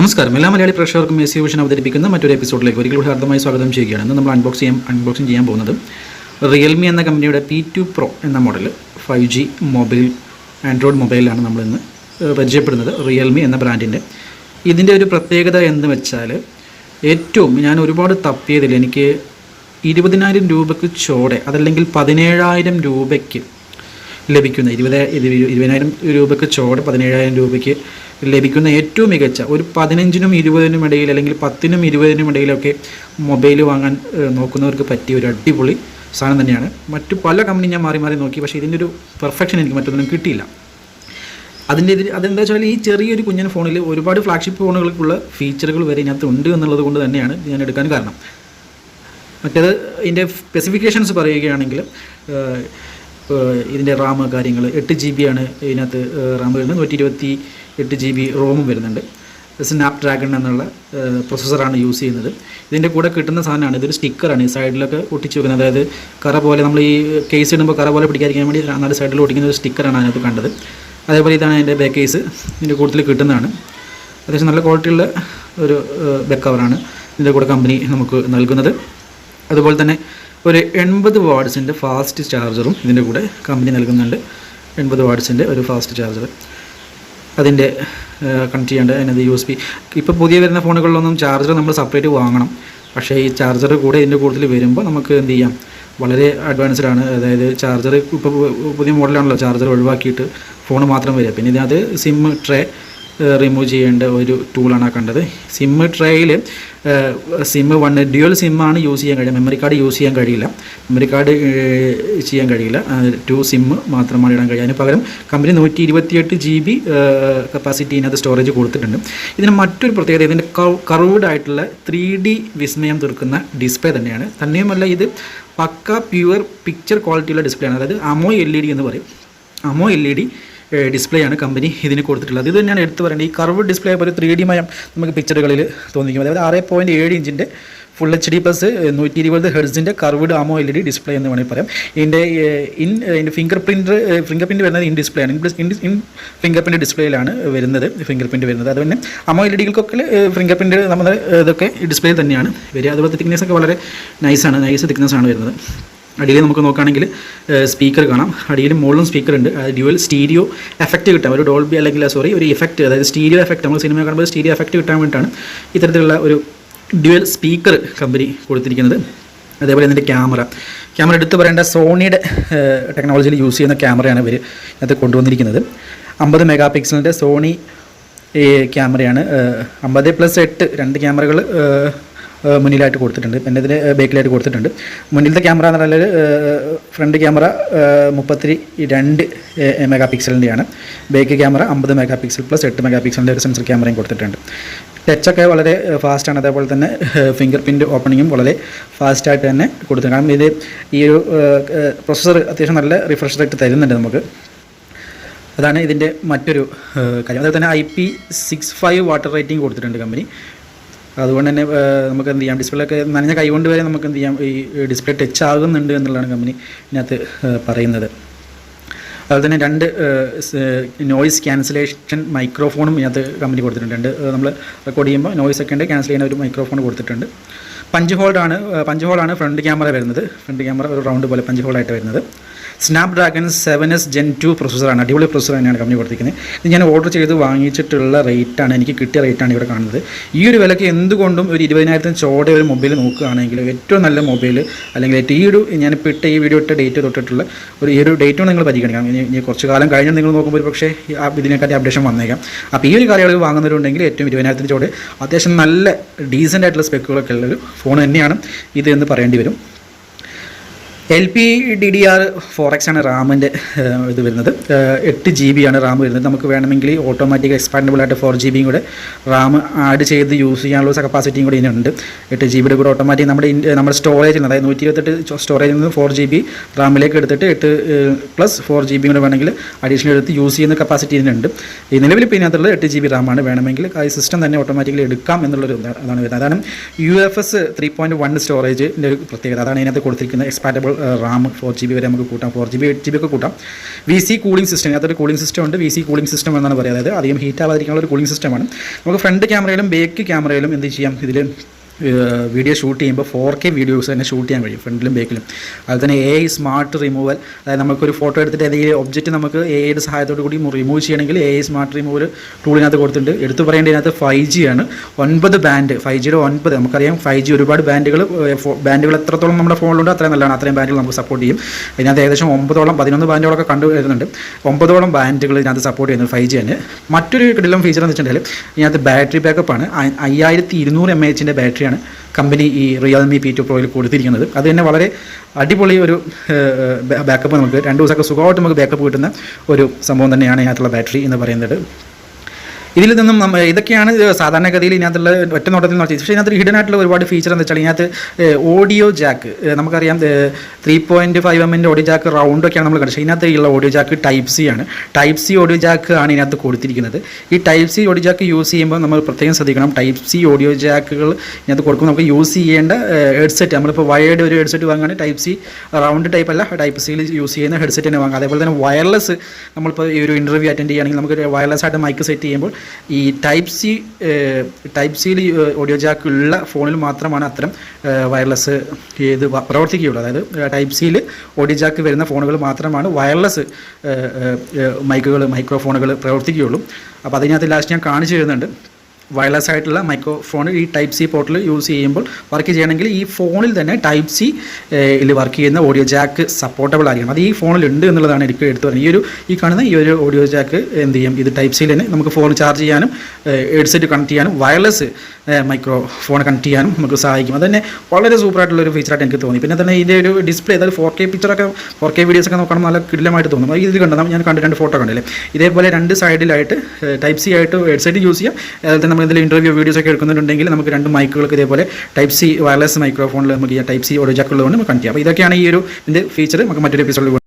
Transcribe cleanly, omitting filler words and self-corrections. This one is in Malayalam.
നമസ്കാരം. എല്ലാ മലയാളി പ്രേക്ഷകർക്കും എസ് വിഷൻ അവതരിപ്പിക്കുന്ന മറ്റൊരു എപ്പിസോഡിലേക്ക് ഒരിക്കൽ കൂടി ഹാർദമായി സ്വാഗതം ചെയ്യുകയാണ്. ഇന്ന് നമ്മൾ അൺബോക്സിംഗ് ചെയ്യാൻ പോകുന്നത് റിയൽമി എന്ന കമ്പനിയുടെ P2 Pro എന്ന മോഡൽ 5G മൊബൈൽ ആൻഡ്രോയിഡ് മൊബൈലാണ് നമ്മളിന്ന് പരിചയപ്പെടുന്നത്. റിയൽമി എന്ന ബ്രാൻഡിൻ്റെ ഇതിൻ്റെ ഒരു പ്രത്യേകത എന്ന് വെച്ചാൽ ഞാൻ ഒരുപാട് തപ്പിയതിൽ എനിക്ക് 20,000 രൂപയ്ക്ക് ചോടെ അതല്ലെങ്കിൽ 17,000 രൂപയ്ക്ക് ലഭിക്കുന്ന 20,000 രൂപയ്ക്ക് ചോടെ 17,000 രൂപയ്ക്ക് ലഭിക്കുന്ന ഏറ്റവും മികച്ച ഒരു 15-നും 20-നും ഇടയിൽ അല്ലെങ്കിൽ 10-നും 20-നും ഇടയിലൊക്കെ മൊബൈൽ വാങ്ങാൻ നോക്കുന്നവർക്ക് പറ്റിയ ഒരു അടിപൊളി സാധനം തന്നെയാണ്. മറ്റു പല കമ്പനി ഞാൻ മാറി നോക്കി, പക്ഷേ ഇതിൻ്റെ ഒരു പെർഫെക്ഷൻ എനിക്ക് മറ്റൊന്നും കിട്ടിയില്ല. അതെന്താ വെച്ചാൽ ഈ ചെറിയൊരു കുഞ്ഞൻ ഫോണിൽ ഒരുപാട് ഫ്ലാഗ്ഷിപ്പ് ഫോണുകൾക്കുള്ള ഫീച്ചറുകൾ വരെ ഇതിനകത്ത് ഉണ്ട് എന്നുള്ളത് കൊണ്ട് തന്നെയാണ് ഞാൻ എടുക്കാൻ കാരണം. മറ്റേത് ഇതിൻ്റെ സ്പെസിഫിക്കേഷൻസ് പറയുകയാണെങ്കിൽ ഇതിൻ്റെ റാം കാര്യങ്ങൾ 8 GB ആണ് ഇതിനകത്ത് റാം വരുന്നത്, 128 GB റോമും വരുന്നുണ്ട്. സ്നാപ് ഡ്രാഗൺ എന്നുള്ള പ്രൊസസ്സറാണ് യൂസ് ചെയ്യുന്നത്. ഇതിൻ്റെ കൂടെ കിട്ടുന്ന സാധനമാണ്, ഇതൊരു സ്റ്റിക്കറാണ് ഈ സൈഡിലൊക്കെ ഒട്ടിച്ച് വെക്കുന്നത്. അതായത് കറ പോലെ നമ്മൾ ഈ കേസ് ഇടുമ്പോൾ കറ പോലെ പിടിക്കാതിരിക്കാൻ വേണ്ടി നാല് സൈഡിൽ ഒട്ടിക്കുന്ന ഒരു സ്റ്റിക്കറാണ് അതിനകത്ത് കണ്ടത്. അതേപോലെ ഇതാണ് അതിൻ്റെ ബാക്ക് കേസ്, ഇതിൻ്റെ കൂടുതൽ കിട്ടുന്നതാണ്. അത്യാവശ്യം നല്ല ക്വാളിറ്റിയുള്ള ഒരു ബാക്ക് കവറാണ് ഇതിൻ്റെ കൂടെ കമ്പനി നമുക്ക് നൽകുന്നത്. അതുപോലെ തന്നെ ഒരു 80 വാട്ട്സിൻ്റെ ഫാസ്റ്റ് ചാർജറും ഇതിൻ്റെ കൂടെ കമ്പനി നൽകുന്നുണ്ട്. 80 വാട്ട്സിൻ്റെ ഒരു ഫാസ്റ്റ് ചാർജർ അതിൻ്റെ കണക്ട് ചെയ്യേണ്ട അതിനകത്ത് USB. ഇപ്പോൾ പുതിയ വരുന്ന ഫോണുകളിലൊന്നും ചാർജർ നമ്മൾ സെപ്പറേറ്റ് വാങ്ങണം, പക്ഷേ ഈ ചാർജർ കൂടെ ഇതിൻ്റെ കൂടുതൽ വരുമ്പോൾ നമുക്ക് എന്ത് ചെയ്യാം, വളരെ അഡ്വാൻസ്ഡ് ആണ്. അതായത് ചാർജർ ഇപ്പോൾ പുതിയ മോഡലാണല്ലോ, ചാർജർ ഒഴിവാക്കിയിട്ട് ഫോൺ മാത്രം വരിക. പിന്നെ ഇതിനകത്ത് സിം ട്രേ റിമൂവ് ചെയ്യേണ്ട ഒരു ടൂളാണ് കണ്ടത്. സിം ട്രേയിൽ സിം ഡ്യുവൽ സിമ്മാണ് യൂസ് ചെയ്യാൻ കഴിയുക, മെമ്മറി കാർഡ് യൂസ് ചെയ്യാൻ കഴിയില്ല. മെമ്മറി കാർഡ് ചെയ്യാൻ കഴിയില്ല, 2 സിം മാത്രമാണ് ഇടാൻ കഴിയുക. അതിന് പകരം കമ്പനി 128 GB കപ്പാസിറ്റി ഇതിനകത്ത് സ്റ്റോറേജ് കൊടുത്തിട്ടുണ്ട്. ഇതിന് മറ്റൊരു പ്രത്യേകത ഇതിൻ്റെ കർവ്ഡ് ആയിട്ടുള്ള 3D വിസ്മയം തീർക്കുന്ന ഡിസ്പ്ലേ തന്നെയാണ്. തന്നെയുമല്ല ഇത് പക്ക പ്യുവർ പിക്ചർ ക്വാളിറ്റിയുള്ള ഡിസ്പ്ലേ ആണ്. അതായത് AMOLED LED എന്ന് പറയും. AMOLED ഡിസ്പ്ലേ ആണ് കമ്പനി ഇതിന് കൊടുത്തിട്ടുള്ളത്. ഇത് തന്നെയാണ് എടുത്ത് പറയേണ്ടത്. ഈ കർവ് ഡിസ്പ്ലേ പോലെ 3D മയം നമുക്ക് പിക്ചറുകളിൽ തോന്നിക്കും. അതായത് 6.7 ഇഞ്ചിൻ്റെ ഫുൾ HD പ്ലസ് 120 ഹെർട്സിൻ്റെ കർവ്ഡ് AMOLED ഡിസ്പ്ലേ എന്ന് വേണമെങ്കിൽ പറയാം. ഇതിൻ്റെ ഫിംഗർ പ്രിൻറ്റ് വരുന്നത് ഇൻ ഡിസ്പ്ലേ ആണ്. ഫിംഗർ പ്രിൻറ്റ് ഡിസ്പ്ലേയിലാണ് വരുന്നത് അതുപോലെ AMOLEDകൾക്കൊക്കെ ഫിംഗർ പ്രിൻറ്റ് നമ്മുടെ ഇതൊക്കെ ഡിസ്പ്ലേ തന്നെയാണ് വരിക. അതുപോലെ തിക്നെസ് ഒക്കെ വളരെ നൈസ് തിക്നെസ്സാണ് വരുന്നത്. അടിയിൽ നമുക്ക് നോക്കുകയാണെങ്കിൽ സ്പീക്കർ കാണാം, അടിയിലും മുകളിലും സ്പീക്കർ ഉണ്ട്. ഡ്യുവൽ സ്റ്റീരിയോ എഫക്റ്റ് കിട്ടാൻ ഒരു ഡോൾബി അല്ലെങ്കിൽ ഒരു ഇഫക്റ്റ്, അതായത് സ്റ്റീരിയോ എഫക്റ്റ്, നമ്മൾ സിനിമ കാണുമ്പോൾ സ്റ്റീരിയോ എഫക്റ്റ് കിട്ടാൻ വേണ്ടിയിട്ടാണ് ഇത്തരത്തിലുള്ള ഒരു ഡ്യുവൽ സ്പീക്കർ കമ്പനി കൊടുത്തിരിക്കുന്നത്. അതേപോലെ ഇതിൻ്റെ ക്യാമറ എടുത്ത് പറയേണ്ട സോണിയുടെ ടെക്നോളജിയിൽ യൂസ് ചെയ്യുന്ന ക്യാമറയാണ് ഇവർ ഇതിനകത്ത് കൊണ്ടുവന്നിരിക്കുന്നത്. 50 മെഗാ പിക്സലിൻ്റെ സോണി ക്യാമറയാണ്. 50+8 2 ക്യാമറകൾ മുന്നിലായിട്ട് കൊടുത്തിട്ടുണ്ട്, പിന്നെ ഇതിന് ബാക്കിലായിട്ട് കൊടുത്തിട്ടുണ്ട്. മുന്നിലത്തെ ക്യാമറ എന്ന് പറഞ്ഞാൽ ഫ്രണ്ട് ക്യാമറ 32 മെഗാ പിക്സലിൻ്റെയാണ്. Back camera 50 megapixel plus 8 mega പിക്സലിൻ്റെ ഒരു സെൻസർ ക്യാമറയും കൊടുത്തിട്ടുണ്ട്. ടച്ചൊക്കെ വളരെ ഫാസ്റ്റാണ്. അതേപോലെ തന്നെ ഫിംഗർ പ്രിൻറ്റ് ഓപ്പണിങ്ങും വളരെ ഫാസ്റ്റായിട്ട് തന്നെ കൊടുത്തിട്ടുണ്ട്. കാരണം ഇത് ഈ ഒരു പ്രൊസസ്സർ അത്യാവശ്യം നല്ല റിഫ്രഷ് റേറ്റ് തരുന്നുണ്ട് നമുക്ക്. അതാണ് ഇതിൻ്റെ മറ്റൊരു കാര്യം. അതുപോലെ തന്നെ IP65 വാട്ടർ റേറ്റിംഗ് കൊടുത്തിട്ടുണ്ട് കമ്പനി. അതുകൊണ്ട് തന്നെ നമുക്ക് എന്ത് ചെയ്യാം, ഡിസ്പ്ലേ ഒക്കെ നനഞ്ഞ കൈകൊണ്ട് വരെ നമുക്ക് എന്ത് ചെയ്യാം, ഈ ഡിസ്പ്ലേ ടച്ച് ആകുന്നുണ്ട് എന്നുള്ളതാണ് കമ്പനി ഇതിനകത്ത് പറയുന്നത്. അതുപോലെ തന്നെ 2 നോയ്സ് ക്യാൻസലേഷൻ മൈക്രോഫോണും ഇതിനകത്ത് കമ്പനി കൊടുത്തിട്ടുണ്ട്. നമ്മൾ റെക്കോർഡ് ചെയ്യുമ്പോൾ നോയ്സ് ഒക്കെ ഉണ്ട്, ക്യാൻസൽ ചെയ്യുന്ന ഒരു മൈക്രോഫോൺ കൊടുത്തിട്ടുണ്ട്. പഞ്ച് ഹോളാണ് ഫ്രണ്ട് ക്യാമറ വരുന്നത്. ഫ്രണ്ട് ക്യാമറ ഒരു റൗണ്ട് പോലെ പഞ്ച് ഹോളായിട്ട് വരുന്നത്. സ്നാപ് ഡ്രാഗൺ 7S Gen 2 പ്രൊസസ്സറാണ്. അടിപൊളി പ്രൊസസ്സർ തന്നെയാണ് കമ്പനി കൊടുത്തിരിക്കുന്നത്. ഇത് ഞാൻ ഓർഡർ ചെയ്ത് വാങ്ങിച്ചിട്ടുള്ള റേറ്റാണ്, എനിക്ക് കിട്ടിയ റേറ്റാണ് ഇവിടെ കാണുന്നത്. ഈ ഒരു വിലയ്ക്ക് എന്തുകൊണ്ടും ഒരു 20,000 ചോടെ ഒരു മൊബൈൽ നോക്കുകയാണെങ്കിൽ ഏറ്റവും നല്ല മൊബൈൽ, അല്ലെങ്കിൽ ഞാനിപ്പോൾ ഈ വീഡിയോ ഇട്ട ഡേറ്റ് തൊട്ടിട്ടുള്ള ഈ ഒരു ഡേറ്റും നിങ്ങൾ പരിഗണിക്കണം. ഇനി കുറച്ച് കാലം കഴിഞ്ഞ് നിങ്ങൾ നോക്കുമ്പോൾ ഒരു പക്ഷേ ഇതിനെക്കാട്ടി അപ്ഡേഷൻ വന്നേക്കാം. അപ്പോൾ ഈ ഒരു കാലയളവ് വാങ്ങുന്നവരുണ്ടെങ്കിൽ ഏറ്റവും 20,000 ചോടെ അത്യാവശ്യം നല്ല ഡീസൻ്റ് ആയിട്ടുള്ള സ്പെക്കുകളൊക്കെ ഉള്ളൊരു ഫോൺ തന്നെയാണ് ഇത് എന്ന് പറയേണ്ടി വരും. LPDDR4X ആണ് റാമിൻ്റെ ഇത് വരുന്നത്. 8 GB ആണ് റാം വരുന്നത്. നമുക്ക് വേണമെങ്കിൽ ഓട്ടോമാറ്റിക് എക്സ്പാൻഡബിൾ ആയിട്ട് 4 GB കൂടെ റാം ആഡ് ചെയ്ത് യൂസ് ചെയ്യാനുള്ള കപ്പാസിറ്റിയും കൂടി ഇതിനുണ്ട്. 8 GB കൂടെ ഓട്ടോമാറ്റിക് നമ്മുടെ സ്റ്റോറേജിൽ നിന്ന്, അതായത് 128 സ്റ്റോറേജിൽ നിന്ന് 4 GB റാമിലേക്ക് എടുത്തിട്ട് 8+4 GB കൂടെ വേണമെങ്കിൽ അഡീഷണൽ എടുത്ത് യൂസ് ചെയ്യുന്ന കപ്പാസിറ്റി ഇതിനുണ്ട്. ഈ നിലവിൽ ഇപ്പോൾ ഇതിനകത്തുള്ള 8 GB റാമാണ്. വേണമെങ്കിൽ ഈ സിസ്റ്റം തന്നെ ഓട്ടോമാറ്റിക്കലി എടുക്കാം എന്നുള്ളൊരു അതാണ് വരുന്നത്. അതാണ് UFS 3.1 സ്റ്റോറേജിൻ്റെ ഒരു പ്രത്യേകത. അതാണ് ഇതിനകത്ത് കൊടുത്തിരിക്കുന്നത്. എക്സ്പാൻഡബിൾ റാം 4GB വരെ നമുക്ക് കൂട്ടാം, 4GB 8GB ഒക്കെ കൂട്ടാം. VC കൂളിംഗ് സിസ്റ്റം, അതിനകത്തൊരു കൂളിംഗ് സിസ്റ്റം ഉണ്ട്, VC കൂളിംഗ് സിസ്റ്റം എന്നാണ് പറയുക. അതായത് അധികം ഹീറ്റ് ആവാതിരിക്കാനുള്ള ഒരു കൂളിംഗ് സിസ്റ്റമാണ്. നമുക്ക് ഫ്രണ്ട് ക്യാമറയിലും ബാക്ക് ക്യാമറയിലും എന്ത് ചെയ്യാം, ഇതിൽ വീഡിയോ ഷൂട്ട് ചെയ്യുമ്പോൾ 4K വീഡിയോസ് തന്നെ ഷൂട്ട് ചെയ്യാൻ കഴിയും ഫ്രണ്ടിലും ബാക്കിലും. അതുപോലെ തന്നെ AI സ്മാർട്ട് റിമൂവൽ, അതായത് നമുക്കൊരു ഫോട്ടോ എടുത്തിട്ട് ഏതെങ്കിലും ഒബ്ജക്റ്റ് നമുക്ക് AIയുടെ സഹായത്തോടു കൂടി റിമൂവ് ചെയ്യണമെങ്കിൽ AI സ്മാർട്ട് റിമൂവൽ ടൂളിനകത്ത് കൊടുത്തിട്ടുണ്ട്. എടുത്തു പറയേണ്ടതിനകത്ത് 5G ആണ്, 9 ബാൻഡ്, 5Gയുടെ 9. നമുക്കറിയാം 5G ഒരുപാട് ബാൻഡുകൾ എത്രത്തോളം നമ്മുടെ ഫോണിലുണ്ട് അത്രയും നല്ലതാണ്, അത്രയും ബാൻഡുകൾ നമുക്ക് സപ്പോർട്ട് ചെയ്യും. ഇതിനകത്ത് ഏകദേശം 11 ബാൻഡുകളൊക്കെ കണ്ടുവരുന്നുണ്ട്. 9 ബാൻഡുകൾ ഇതിനകത്ത് സപ്പോർട്ട് ചെയ്യുന്നത് 5G തന്നെ. മറ്റൊരു കിടിലം ഫീച്ചർ എന്ന് വെച്ചിട്ടുണ്ടെങ്കിൽ ഇതിനകത്ത് ബാറ്ററി ബാക്കപ്പാണ്. 5200 mAh ബാറ്ററി കമ്പനി ഈ റിയൽമി P2 Proയിൽ കൊടുത്തിരിക്കുന്നത്. അത് തന്നെ വളരെ അടിപൊളി ഒരു ബാക്കപ്പ്, നമുക്ക് 2 ദിവസമൊക്കെ സുഖമായിട്ട് നമുക്ക് ബാക്കപ്പ് കിട്ടുന്ന ഒരു സംഭവം തന്നെയാണ് ഇതിനകത്തുള്ള ബാറ്ററി എന്ന് പറയുന്നത്. ഇതിൽ നിന്നും ഇതൊക്കെയാണ് സാധാരണഗതിയിൽ ഇതിനകത്തുള്ള ഒറ്റ നോട്ടത്തിൽ നോക്കി. പക്ഷേ ഇതിനകത്ത് ഹിഡൻ ആയിട്ടുള്ള ഒരുപാട് ഫീച്ചർ എന്ന് വെച്ചാൽ ഇതിനകത്ത് ഓഡിയോ ജാക്ക്, നമുക്കറിയാം 3.5mm ഓഡിയോ ജാക്ക് റൗണ്ടൊക്കെയാണ് നമ്മൾ കണ്ടത്. ഇതിനകത്ത് ഉള്ള ഓഡിയോ ജാക്ക് Type-C ആണ്. Type-C ഓഡിയോ ജാക്ക് ആണ് ഇതിനകത്ത് കൊടുത്തിരിക്കുന്നത്. ഈ Type-C ഓഡിയോ ജാക്ക് യൂസ് ചെയ്യുമ്പോൾ നമ്മൾ പ്രത്യേകം ശ്രദ്ധിക്കണം. Type-C ഓഡിയോ ജാക്കുകൾ ഇതിനകത്ത് കൊടുക്കുമ്പോൾ നമുക്ക് യൂസ് ചെയ്യേണ്ട ഹെഡ്സെറ്റ്, നമ്മളിപ്പോൾ വയേർഡ് ഒരു ഹെഡ്സെറ്റ് വാങ്ങുകയാണ്, Type-C റൗണ്ട് ടൈപ്പ് അല്ല, Type-Cയിൽ യൂസ് ചെയ്യുന്ന ഹെഡ്സെറ്റ് തന്നെ വാങ്ങുക. അതേപോലെ തന്നെ വയർലെസ്, നമ്മളിപ്പോൾ ഈ ഒരു ഇൻ്റർവ്യൂ അറ്റൻഡ് ചെയ്യുകയാണെങ്കിൽ നമുക്ക് വയർലെസ് ആയിട്ട് മൈക്ക് സെറ്റ് ചെയ്യുമ്പോൾ ഈ Type-Cയിൽ ഓഡിയോ ജാക്ക് ഉള്ള ഫോണിൽ മാത്രമാണ് അത്തരം വയർലെസ് ഇത് പ്രവർത്തിക്കുകയുള്ളൂ. അതായത് Type-Cയിൽ ഓഡിയോ ജാക്ക് വരുന്ന ഫോണുകൾ മാത്രമാണ് വയർലെസ് മൈക്രോഫോണുകൾ പ്രവർത്തിക്കുകയുള്ളൂ. അപ്പോൾ അതിനകത്ത് ലാസ്റ്റ് ഞാൻ കാണിച്ചു തരുന്നുണ്ട്. വയർലെസ് ആയിട്ടുള്ള മൈക്രോഫോൺ ഈ Type-C പോർട്ടിൽ യൂസ് ചെയ്യുമ്പോൾ വർക്ക് ചെയ്യണമെങ്കിൽ ഈ ഫോണിൽ തന്നെ Type-Cയിൽ വർക്ക് ചെയ്യുന്ന ഓഡിയോ ജാക്ക് സപ്പോർട്ടബിൾ ആയിരിക്കും. അത് ഈ ഫോണിൽ ഉണ്ട് എന്നുള്ളതാണ് എനിക്ക് എടുത്തു പറയുന്നത്. ഈ കാണുന്ന ഈ ഒരു ഓഡിയോ ജാക്ക് എന്ത് ചെയ്യും, ഇത് Type-Cയിൽ തന്നെ നമുക്ക് ഫോൺ ചാർജ് ചെയ്യാനും ഹെഡ്സെറ്റ് കണക്ട് ചെയ്യാനും വയർലെസ് മൈക്രോഫോൺ കണക്ട് ചെയ്യാനും നമുക്ക് സഹായിക്കും. അത് തന്നെ വളരെ സൂപ്പറായിട്ടുള്ളൊരു ഫീച്ചറായിട്ട് എനിക്ക് തോന്നി. പിന്നെ തന്നെ ഇതിൻ്റെ ഒരു ഡിസ്പ്ലേ, അതായത് 4K പിക്ചറൊക്കെ 4K വീഡിയോസൊക്കെ നോക്കണം നല്ല കിടിലമായിട്ട് തോന്നും. അത് ഇതിൽ കണ്ടത് ഞാൻ കണ്ടിട്ടുണ്ട്, ഫോട്ടോ കണ്ടില്ലേ. ഇതേപോലെ 2 സൈഡിലായിട്ട് Type-C ആയിട്ട് ഹെഡ്സെറ്റ് യൂസ് ചെയ്യാം. അതുപോലെ തന്നെ നമ്മൾ ഇതിൽ ഇൻ്റർവ്യൂ വീഡിയോസ് ഒക്കെ എടുക്കുന്നുണ്ടെങ്കിൽ നമുക്ക് 2 മൈക്കുകൾക്ക് ഇതേപോലെ Type-C വയർലെസ് മൈക്രോഫോണിൽ നമുക്ക് ഈ Type-C ഓഡിയോ ജാക്ക് ഉള്ളതുകൊണ്ട് നമുക്ക് കണക്ട് ചെയ്യാം. അപ്പോൾ ഇതൊക്കെയാണ് ഈ ഒരു ഇതിൻ്റെ ഫീച്ചർ. നമുക്ക് മറ്റൊരു എപ്പിസോഡിൽ